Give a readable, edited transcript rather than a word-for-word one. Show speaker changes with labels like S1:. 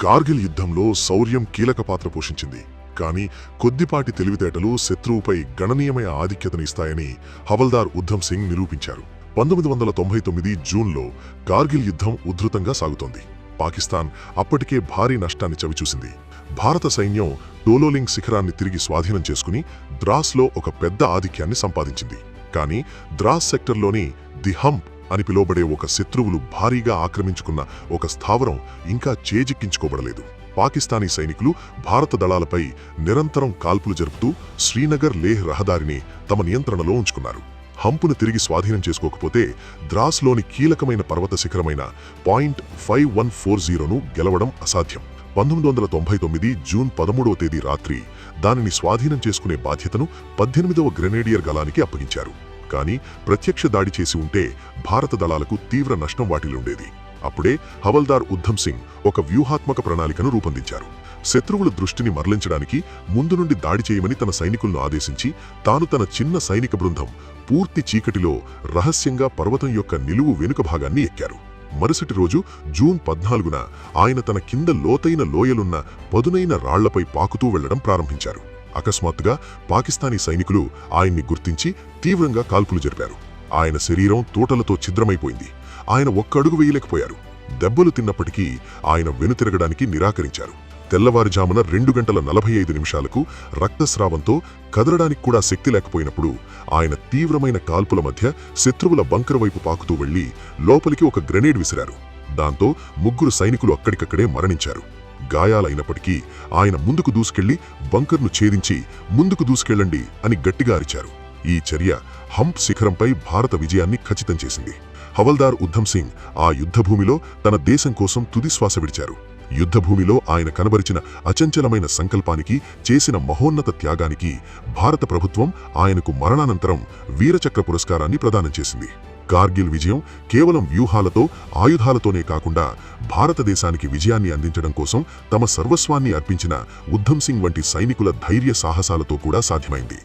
S1: కార్గిల్ యుద్ధంలో శౌర్యం కీలక పాత్ర పోషించింది. కానీ కొద్దిపాటి తెలివితేటలు శత్రువుపై గణనీయమైన ఆధిక్యతను ఇస్తాయని హవల్దార్ ఉద్ధమ్ సింగ్ నిరూపించారు. 1999 జూన్లో కార్గిల్ యుద్ధం ఉధృతంగా సాగుతోంది. పాకిస్తాన్ అప్పటికే భారీ నష్టాన్ని చవిచూసింది. భారత సైన్యం టోలోలింగ్ శిఖరాన్ని తిరిగి స్వాధీనం చేసుకుని ద్రాస్లో ఒక పెద్ద ఆధిక్యాన్ని సంపాదించింది. కానీ ద్రాస్ సెక్టర్లోని ది హంప్ అని పిలువబడే ఒక శత్రువులు భారీగా ఆక్రమించుకున్న ఒక స్థావరం ఇంకా చేజిక్కించుకోబడలేదు. పాకిస్తానీ సైనికులు భారత దళాలపై నిరంతరం కాల్పులు జరుపుతూ శ్రీనగర్ లేహ్ రహదారిని తమ నియంత్రణలో ఉంచుకున్నారు. హంపును తిరిగి స్వాధీనం చేసుకోకపోతే ద్రాస్లోని కీలకమైన పర్వత శిఖరమైన పాయింట్ 5140ను గెలవడం అసాధ్యం. 1999 జూన్ 13వ తేదీ రాత్రి దానిని స్వాధీనం చేసుకునే బాధ్యతను 18వ గ్రెనేడియర్ గలానికి అప్పగించారు. కానీ ప్రత్యక్ష దాడి చేసి ఉంటే భారత దళాలకు తీవ్ర నష్టం వాటిల్లుండేది. అప్పుడే హవల్దార్ ఉద్ధమ్ సింగ్ ఒక వ్యూహాత్మక ప్రణాళికను రూపొందించారు. శత్రువుల దృష్టిని మరలించడానికి ముందు నుండి దాడి చేయమని తన సైనికులను ఆదేశించి తాను తన చిన్న సైనిక బృందం పూర్తి చీకటిలో రహస్యంగా పర్వతం యొక్క నిలువు వెనుక భాగాన్ని ఎక్కారు. మరుసటి రోజు జూన్ 14న ఆయన తన కింద లోతైన లోయలున్న పదునైన రాళ్లపై పాకుతూ వెళ్లడం ప్రారంభించారు. అకస్మాత్తుగా పాకిస్తానీ సైనికులు ఆయన్ని గుర్తించి తీవ్రంగా కాల్పులు జరిపారు. ఆయన శరీరం తూటలతో ఛిద్రమైపోయింది. ఆయన ఒక్క అడుగు వేయలేకపోయారు. దెబ్బలు తిన్నప్పటికీ ఆయన వెనుతిరగడానికి నిరాకరించారు. తెల్లవారుజామున 2:45 రక్తస్రావంతో కదలడానికి కూడా శక్తి లేకపోయినప్పుడు ఆయన తీవ్రమైన కాల్పుల మధ్య శత్రువుల బంకర్ వైపు పాకుతూ వెళ్లి లోపలికి ఒక గ్రెనేడ్ విసిరారు. దాంతో 3 సైనికులు అక్కడికక్కడే మరణించారు. గాయాలైనప్పటికీ ఆయన ముందుకు దూసుకెళ్లి బంకర్ను ఛేదించి ముందుకు దూసుకెళ్లండి అని గట్టిగా అరిచారు. ఈ చర్య హంప్ శిఖరంపై భారత విజయాన్ని ఖచ్చితం చేసింది. హవల్దార్ ఉద్ధమ్ సింగ్ ఆ యుద్ధభూమిలో తన దేశం కోసం తుదిశ్వాస విడిచారు. యుద్ధభూమిలో ఆయన కనబరిచిన అచంచలమైన సంకల్పానికి, చేసిన మహోన్నత త్యాగానికి భారత ప్రభుత్వం ఆయనకు మరణానంతరం వీరచక్ర పురస్కారాన్ని ప్రదానం చేసింది. కార్గిల్ విజయం కేవలం వ్యూహాలతో, ఆయుధాలతోనే కాకుండా భారతదేశానికి విజయాన్ని అందించడం కోసం తమ సర్వస్వాన్ని అర్పించిన ఉద్ధమ్ సింగ్ వంటి సైనికుల ధైర్య సాహసాలతో కూడా సాధ్యమైంది.